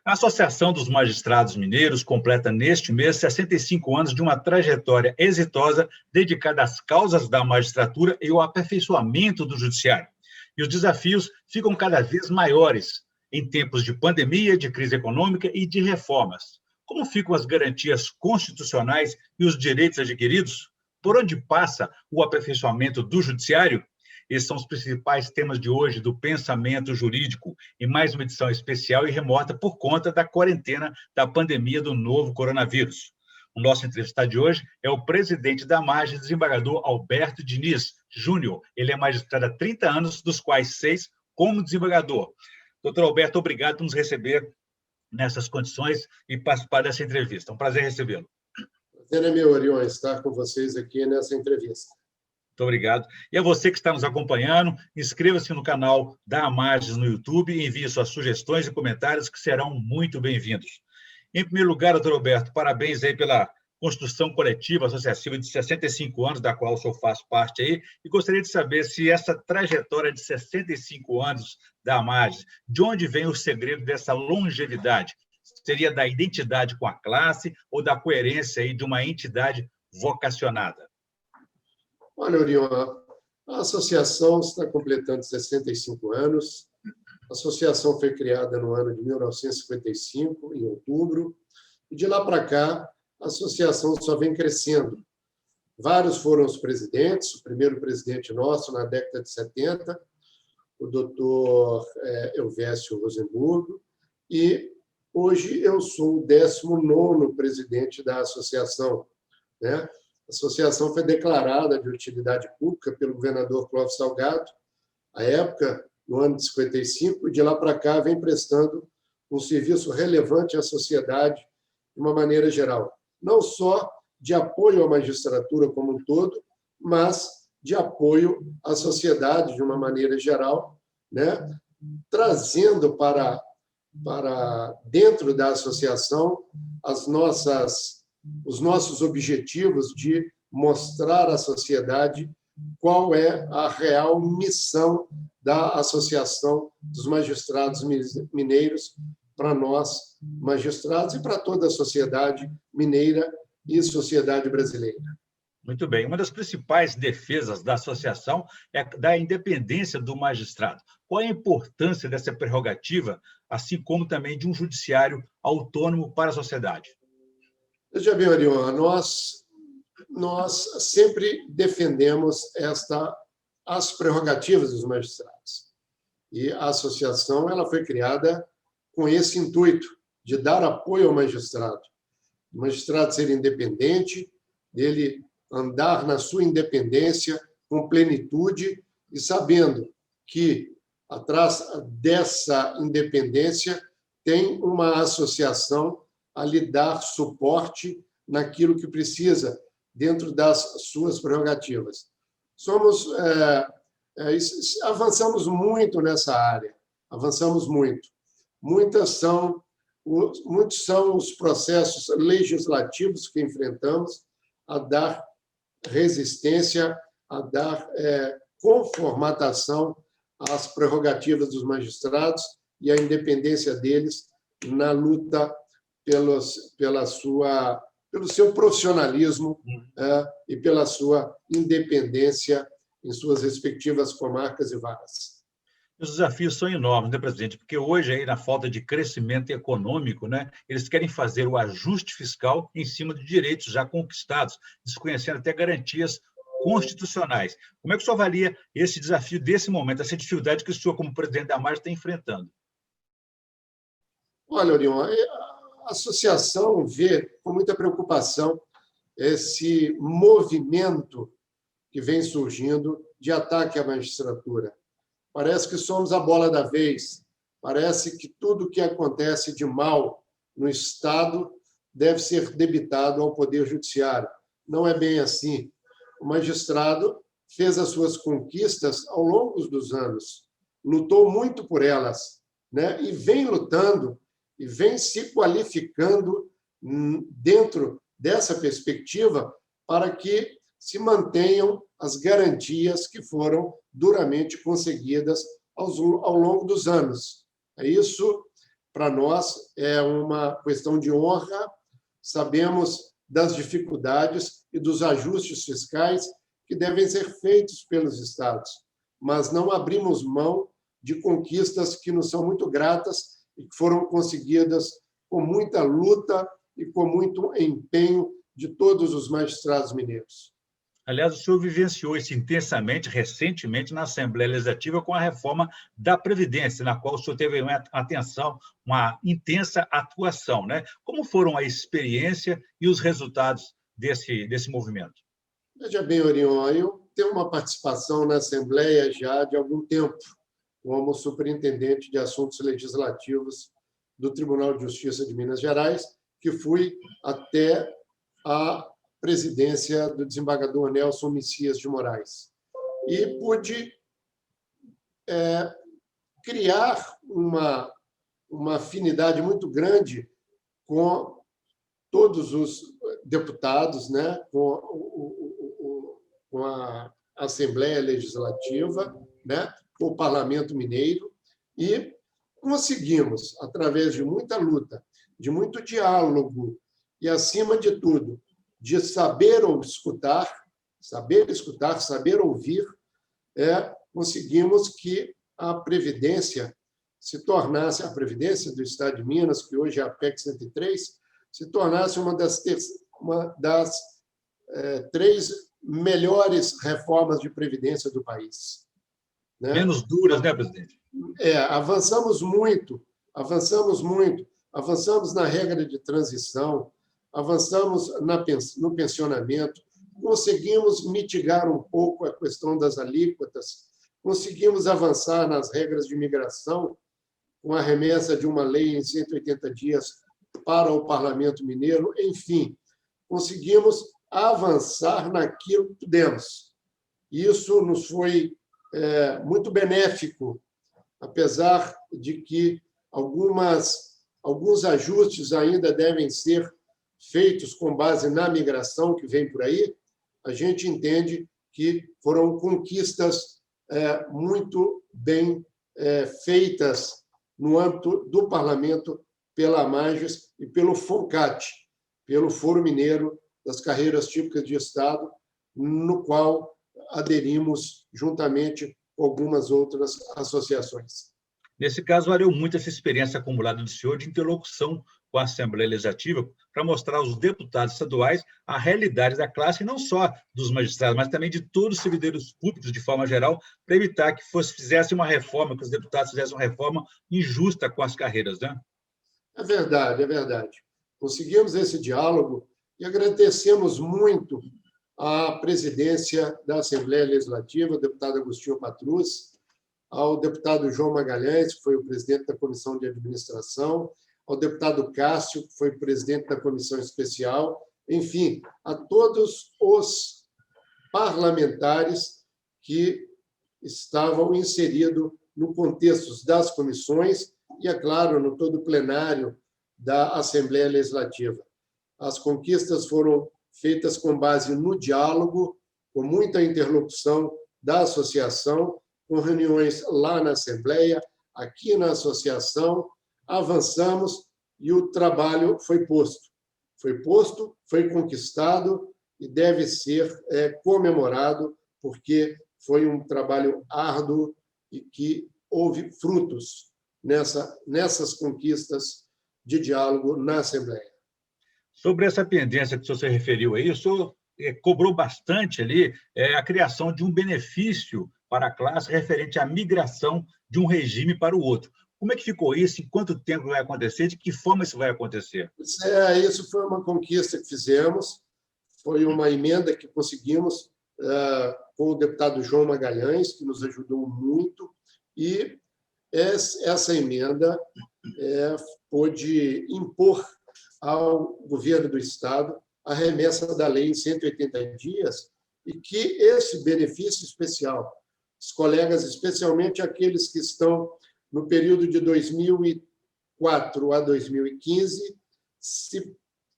A Associação dos Magistrados Mineiros completa neste mês 65 anos de uma trajetória exitosa dedicada às causas da magistratura e ao aperfeiçoamento do judiciário. E os desafios ficam cada vez maiores em tempos de pandemia, de crise econômica e de reformas. Como ficam as garantias constitucionais e os direitos adquiridos? Por onde passa o aperfeiçoamento do judiciário? Esses são os principais temas de hoje do Pensamento Jurídico, em mais uma edição especial e remota por conta da quarentena da pandemia do novo coronavírus. O nosso entrevistado de hoje é o presidente da AMAGES, desembargador Alberto Diniz Júnior. Ele é magistrado há 30 anos, dos quais 6 como desembargador. Doutor Alberto, obrigado por nos receber nessas condições e participar dessa entrevista. É um prazer recebê-lo. Prazer é meu, Orion, estar com vocês aqui nessa entrevista. Muito obrigado. E a você que está nos acompanhando, inscreva-se no canal da AMAGES no YouTube e envie suas sugestões e comentários que serão muito bem-vindos. Em primeiro lugar, doutor Alberto, parabéns aí pela construção coletiva associativa de 65 anos, da qual o senhor faz parte aí, e gostaria de saber se essa trajetória de 65 anos da AMAGES, de onde vem o segredo dessa longevidade? Seria da identidade com a classe ou da coerência aí de uma entidade vocacionada? Olha, Orion, a associação está completando 65 anos. A associação foi criada no ano de 1955, em outubro, e de lá para cá a associação só vem crescendo. Vários foram os presidentes, o primeiro presidente nosso na década de 70, o doutor Elvésio Rosenburgo, e hoje eu sou o 19º presidente da associação, né? A associação foi declarada de utilidade pública pelo governador Clóvis Salgado, à época, no ano de 55, e de lá para cá vem prestando um serviço relevante à sociedade de uma maneira geral. Não só de apoio à magistratura como um todo, mas de apoio à sociedade de uma maneira geral, né? Trazendo para dentro da associação os nossos objetivos de mostrar à sociedade qual é a real missão da Associação dos Magistrados Mineiros para nós, magistrados, e para toda a sociedade mineira e sociedade brasileira. Muito bem. Uma das principais defesas da associação é da independência do magistrado. Qual é a importância dessa prerrogativa, assim como também de um judiciário autônomo para a sociedade? Veja bem, Orion, nós sempre defendemos as prerrogativas dos magistrados. E a associação ela foi criada com esse intuito, de dar apoio ao magistrado. O magistrado ser independente, dele andar na sua independência com plenitude e sabendo que, atrás dessa independência, tem uma associação a lhe dar suporte naquilo que precisa, dentro das suas prerrogativas. Avançamos muito nessa área, avançamos muito. Muitos são os processos legislativos que enfrentamos a dar resistência, a dar conformatação às prerrogativas dos magistrados e à independência deles na luta pelo seu profissionalismo e pela sua independência em suas respectivas comarcas e varas. Os desafios são enormes, né, presidente? Porque hoje, aí, na falta de crescimento econômico, né, eles querem fazer o ajuste fiscal em cima de direitos já conquistados, desconhecendo até garantias constitucionais. Como é que o senhor avalia esse desafio desse momento, essa dificuldade que o senhor, como presidente da AMAGES, está enfrentando? Olha, Orion, a associação vê com muita preocupação esse movimento que vem surgindo de ataque à magistratura. Parece que somos a bola da vez, parece que tudo o que acontece de mal no Estado deve ser debitado ao Poder Judiciário. Não é bem assim. O magistrado fez as suas conquistas ao longo dos anos, lutou muito por elas, né? E vem lutando e vem se qualificando dentro dessa perspectiva para que se mantenham as garantias que foram duramente conseguidas ao longo dos anos. Isso para nós, é uma questão de honra. Sabemos das dificuldades e dos ajustes fiscais que devem ser feitos pelos estados, mas não abrimos mão de conquistas que nos são muito gratas e que foram conseguidas com muita luta e com muito empenho de todos os magistrados mineiros. Aliás, o senhor vivenciou isso intensamente, recentemente, na Assembleia Legislativa, com a reforma da Previdência, na qual o senhor teve uma atenção, uma intensa atuação, né? Como foram a experiência e os resultados desse movimento? Veja bem, Orion, eu tenho uma participação na Assembleia já de algum tempo, como superintendente de assuntos legislativos do Tribunal de Justiça de Minas Gerais, que fui até a presidência do desembargador Nelson Messias de Moraes. E pude criar uma afinidade muito grande com todos os deputados, né, com a Assembleia Legislativa, né, com o Parlamento Mineiro, e conseguimos, através de muita luta, de muito diálogo e, acima de tudo, de saber escutar, saber ouvir, conseguimos que a Previdência se tornasse, a Previdência do Estado de Minas, que hoje é a PEC 103, se tornasse uma das 3 melhores reformas de previdência do país. Né? Menos duras, né, presidente? Avançamos muito, avançamos na regra de transição, avançamos no pensionamento, conseguimos mitigar um pouco a questão das alíquotas, conseguimos avançar nas regras de imigração, com a remessa de uma lei em 180 dias para o Parlamento Mineiro, enfim, conseguimos avançar naquilo que pudemos. Isso nos foi muito benéfico, apesar de que alguns ajustes ainda devem ser feitos com base na migração que vem por aí. A gente entende que foram conquistas muito bem feitas no âmbito do Parlamento pela AMAGES e pelo FONCAT, pelo Foro Mineiro das Carreiras Típicas de Estado, no qual aderimos juntamente com algumas outras associações. Nesse caso, valeu muito essa experiência acumulada do senhor de interlocução com a Assembleia Legislativa para mostrar aos deputados estaduais a realidade da classe, e não só dos magistrados, mas também de todos os servidores públicos, de forma geral, para evitar que fizesse uma reforma, que os deputados fizessem uma reforma injusta com as carreiras, né? É verdade, é verdade. Conseguimos esse diálogo e agradecemos muito à presidência da Assembleia Legislativa, o deputado Agostinho Patrus, ao deputado João Magalhães, que foi o presidente da Comissão de Administração, ao deputado Cássio, que foi presidente da Comissão Especial, enfim, a todos os parlamentares que estavam inseridos no contexto das comissões e, é claro, no todo o plenário da Assembleia Legislativa. As conquistas foram feitas com base no diálogo, com muita interlocução da associação, com reuniões lá na Assembleia, aqui na associação, avançamos e o trabalho foi posto. Foi conquistado e deve ser comemorado, porque foi um trabalho árduo e que houve frutos nessas conquistas de diálogo na Assembleia. Sobre essa pendência que o senhor se referiu aí, o senhor cobrou bastante ali a criação de um benefício para a classe referente à migração de um regime para o outro. Como é que ficou isso? Em quanto tempo vai acontecer? De que forma isso vai acontecer? Isso foi uma conquista que fizemos, foi uma emenda que conseguimos com o deputado João Magalhães, que nos ajudou muito, e essa emenda pôde impor ao governo do Estado a remessa da lei em 180 dias e que esse benefício especial, os colegas, especialmente aqueles que estão no período de 2004 a 2015,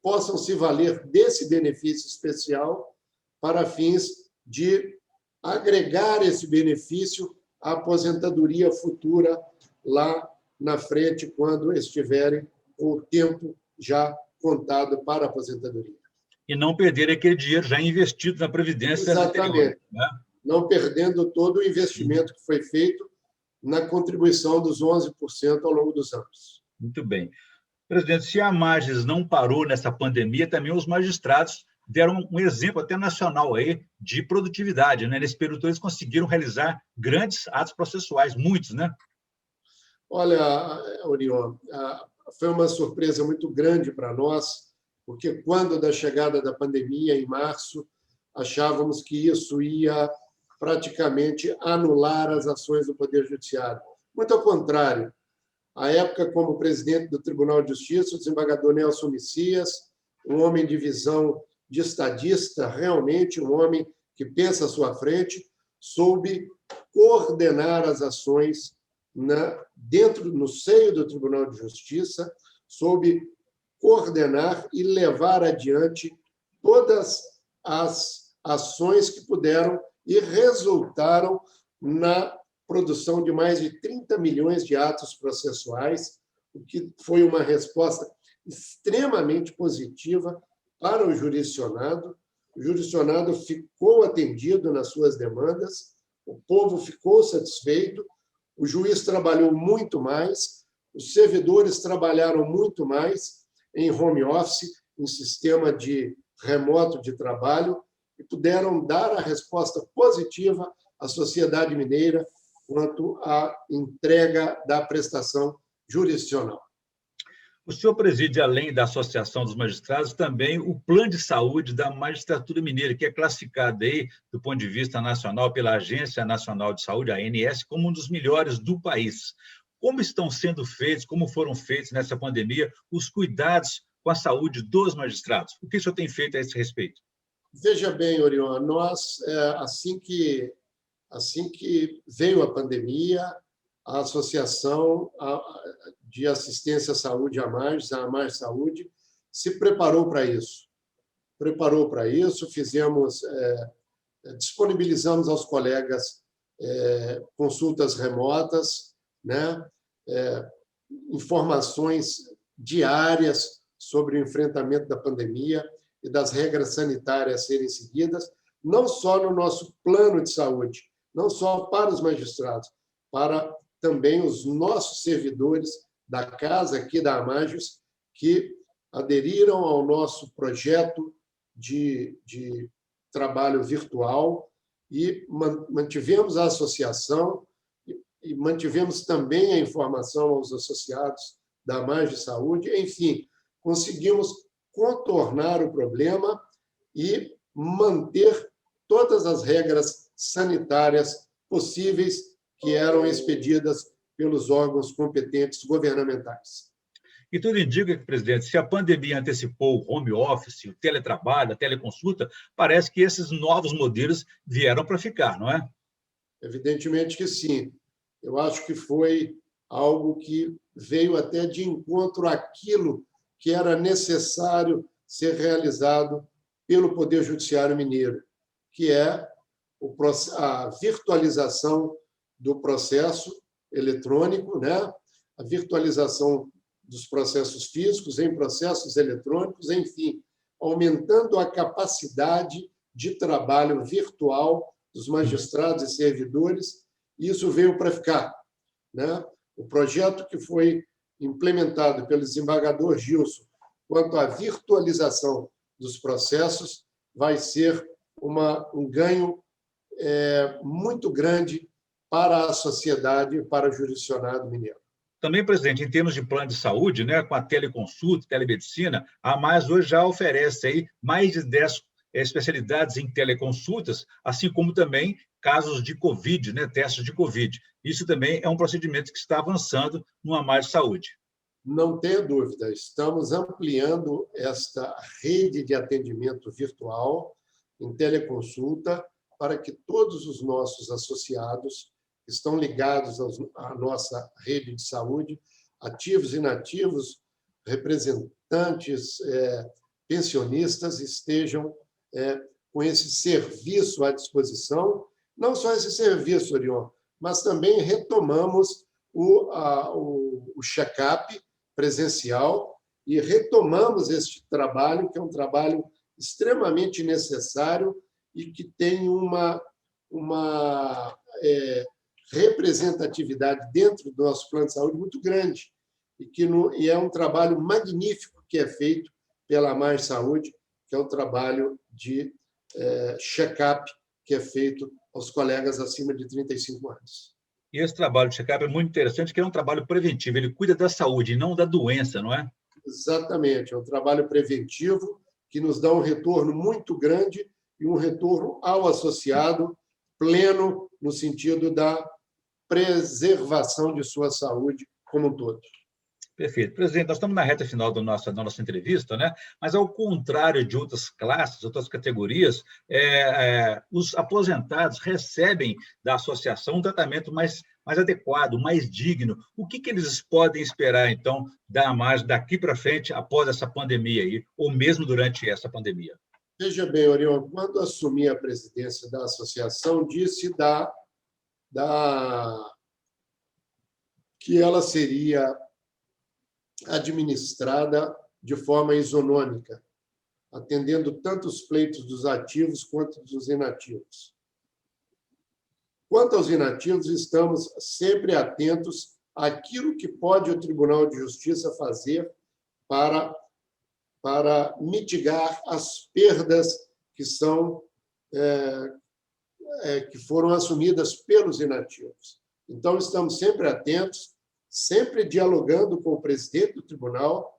possam se valer desse benefício especial para fins de agregar esse benefício à aposentadoria futura lá na frente quando estiverem com o tempo já contado para a aposentadoria. E não perder aquele dinheiro já investido na Previdência anterior. Né? Não perdendo todo o investimento que foi feito na contribuição dos 11% ao longo dos anos. Muito bem. Presidente, se a Magis não parou nessa pandemia, também os magistrados deram um exemplo até nacional aí de produtividade, né? Nesse período eles conseguiram realizar grandes atos processuais, muitos, né? Olha, Orion, foi uma surpresa muito grande para nós, porque quando da chegada da pandemia, em março, achávamos que isso ia praticamente anular as ações do Poder Judiciário. Muito ao contrário. À época, como presidente do Tribunal de Justiça, o desembargador Nelson Messias, um homem de visão de estadista, realmente um homem que pensa à sua frente, soube coordenar as ações no seio do Tribunal de Justiça, soube coordenar e levar adiante todas as ações que puderam e resultaram na produção de mais de 30 milhões de atos processuais, o que foi uma resposta extremamente positiva para o jurisdicionado. O jurisdicionado ficou atendido nas suas demandas, o povo ficou satisfeito, o juiz trabalhou muito mais, os servidores trabalharam muito mais em home office, em sistema de remoto de trabalho, e puderam dar a resposta positiva à sociedade mineira quanto à entrega da prestação jurisdicional. O senhor preside, além da Associação dos Magistrados, também o Plano de Saúde da Magistratura Mineira, que é classificado aí, do ponto de vista nacional, pela Agência Nacional de Saúde, a ANS, como um dos melhores do país. Como estão sendo feitos, como foram feitos nessa pandemia, os cuidados com a saúde dos magistrados? O que o senhor tem feito a esse respeito? Veja bem, Orion, nós, assim que veio a pandemia, a Associação de Assistência à Saúde, a Magis Saúde, se preparou para isso. Disponibilizamos aos colegas consultas remotas, né? Informações diárias sobre o enfrentamento da pandemia e das regras sanitárias a serem seguidas, não só no nosso plano de saúde, não só para os magistrados, para também os nossos servidores da casa aqui da Amagis, que aderiram ao nosso projeto de trabalho virtual e mantivemos a associação e mantivemos também a informação aos associados da Amagis Saúde. Enfim, conseguimos contornar o problema e manter todas as regras sanitárias possíveis que eram expedidas pelos órgãos competentes governamentais. E tudo indica que, presidente, se a pandemia antecipou o home office, o teletrabalho, a teleconsulta, parece que esses novos modelos vieram para ficar, não é? Evidentemente que sim. Eu acho que foi algo que veio até de encontro àquilo que era necessário ser realizado pelo Poder Judiciário Mineiro, que é a virtualização do processo eletrônico, né? A virtualização dos processos físicos em processos eletrônicos, enfim, aumentando a capacidade de trabalho virtual dos magistrados e servidores. Isso veio para ficar, né? O projeto que foi implementado pelo desembargador Gilson quanto à virtualização dos processos vai ser um ganho muito grande para a sociedade e para o jurisdicionado mineiro. Também, presidente, em termos de plano de saúde, né, com a teleconsulta, telemedicina, a Mais hoje já oferece aí mais de 10 especialidades em teleconsultas, assim como também casos de Covid, né, testes de Covid. Isso também é um procedimento que está avançando no A Mais Saúde. Não tenha dúvida, estamos ampliando esta rede de atendimento virtual em teleconsulta para que todos os nossos associados que estão ligados à nossa rede de saúde, ativos e inativos, representantes, pensionistas, estejam com esse serviço à disposição. Não só esse serviço, Orion, mas também retomamos o check-up presencial e retomamos este trabalho, que é um trabalho extremamente necessário e que tem uma representatividade dentro do nosso plano de saúde muito grande e é um trabalho magnífico que é feito pela Mais Saúde, que é um trabalho de check-up que é feito aos colegas acima de 35 anos. E esse trabalho de check-up é muito interessante, que é um trabalho preventivo, ele cuida da saúde e não da doença, não é? Exatamente, é um trabalho preventivo que nos dá um retorno muito grande e um retorno ao associado pleno no sentido da preservação de sua saúde como um todo. Perfeito. Presidente, nós estamos na reta final da nossa entrevista, né? Mas, ao contrário de outras classes, outras categorias, os aposentados recebem da associação um tratamento mais adequado, mais digno. O que eles podem esperar, então, da mais daqui para frente, após essa pandemia, aí, ou mesmo durante essa pandemia? Veja bem, Orion, quando assumi a presidência da associação, disse que ela seria administrada de forma isonômica, atendendo tanto os pleitos dos ativos quanto dos inativos. Quanto aos inativos, estamos sempre atentos àquilo que pode o Tribunal de Justiça fazer para mitigar as perdas que foram assumidas pelos inativos. Então, estamos sempre atentos, sempre dialogando com o presidente do tribunal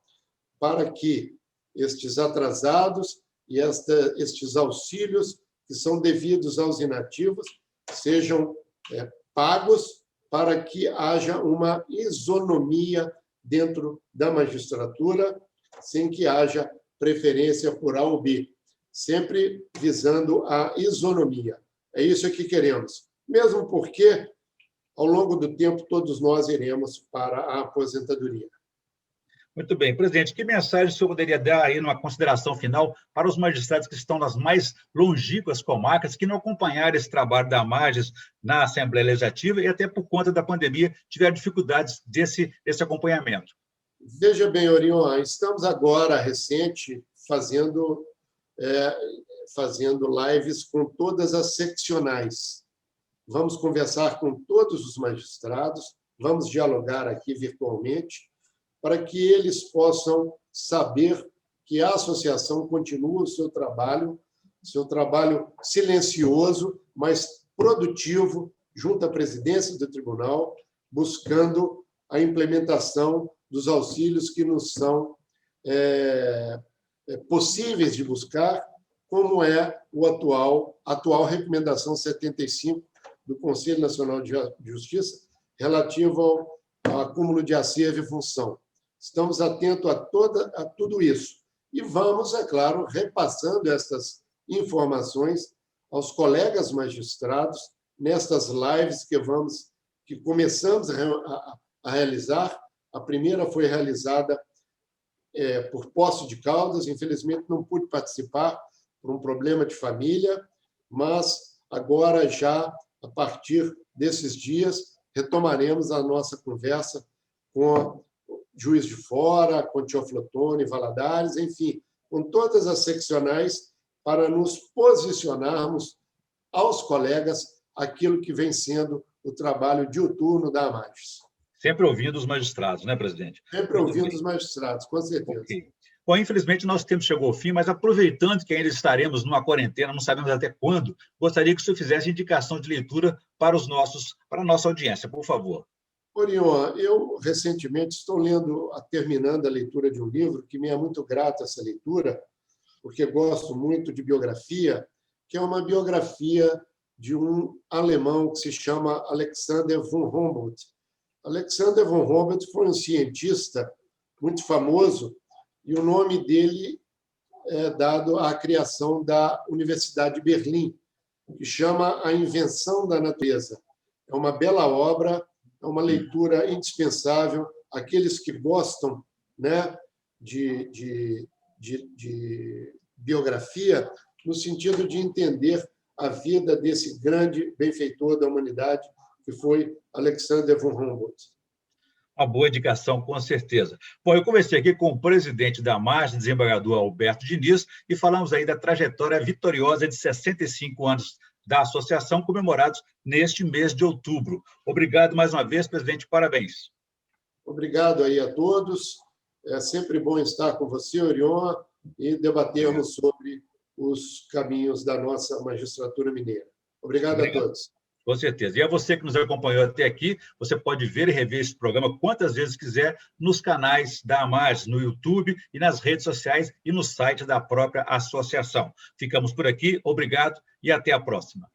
para que estes atrasados e estes auxílios que são devidos aos inativos sejam pagos para que haja uma isonomia dentro da magistratura, sem que haja preferência por A ou B, sempre visando a isonomia. É isso que queremos. Mesmo porque, ao longo do tempo, todos nós iremos para a aposentadoria. Muito bem. Presidente, que mensagem o senhor poderia dar aí numa consideração final para os magistrados que estão nas mais longínquas comarcas, que não acompanharam esse trabalho da AMAGES na Assembleia Legislativa e até por conta da pandemia tiveram dificuldades desse acompanhamento? Veja bem, Orion, estamos agora, recente, fazendo lives com todas as seccionais. Vamos conversar com todos os magistrados, vamos dialogar aqui virtualmente, para que eles possam saber que a associação continua o seu trabalho silencioso, mas produtivo, junto à presidência do tribunal, buscando a implementação dos auxílios que nos são possíveis de buscar, como é a atual recomendação 75 do Conselho Nacional de Justiça, relativo ao acúmulo de acervo e função. Estamos atentos a tudo isso. E vamos, é claro, repassando essas informações aos colegas magistrados nestas lives que começamos a realizar. A primeira foi realizada por Poços de Caldas, infelizmente não pude participar por um problema de família, mas agora já, a partir desses dias, retomaremos a nossa conversa com Juiz de Fora, com Teoflotone, Valadares, enfim, com todas as seccionais, para nos posicionarmos aos colegas aquilo que vem sendo o trabalho diuturno da AMAGES. Sempre ouvindo os magistrados, né, presidente? Sempre ouvindo os magistrados, com certeza. Okay. Bom, infelizmente, nosso tempo chegou ao fim, mas aproveitando que ainda estaremos numa quarentena, não sabemos até quando, gostaria que o senhor fizesse indicação de leitura para a nossa audiência, por favor. Orion, eu recentemente estou terminando a leitura de um livro que me é muito grato essa leitura, porque gosto muito de biografia, que é uma biografia de um alemão que se chama Alexander von Humboldt. Alexander von Humboldt foi um cientista muito famoso e o nome dele é dado à criação da Universidade de Berlim, que chama A Invenção da Natureza. É uma bela obra, é uma leitura indispensável. Aqueles que gostam, né, de biografia, no sentido de entender a vida desse grande benfeitor da humanidade, que foi Alexander von Humboldt. Uma boa indicação, com certeza. Bom, eu conversei aqui com o presidente da Margem, desembargador Alberto Diniz, e falamos aí da trajetória vitoriosa de 65 anos da associação, comemorados neste mês de outubro. Obrigado mais uma vez, presidente, parabéns. Obrigado aí a todos. É sempre bom estar com você, Orion, e debatermos sobre os caminhos da nossa magistratura mineira. Obrigado a todos. Com certeza. E a você que nos acompanhou até aqui, você pode ver e rever esse programa quantas vezes quiser nos canais da AMARGES, no YouTube e nas redes sociais e no site da própria associação. Ficamos por aqui, obrigado e até a próxima.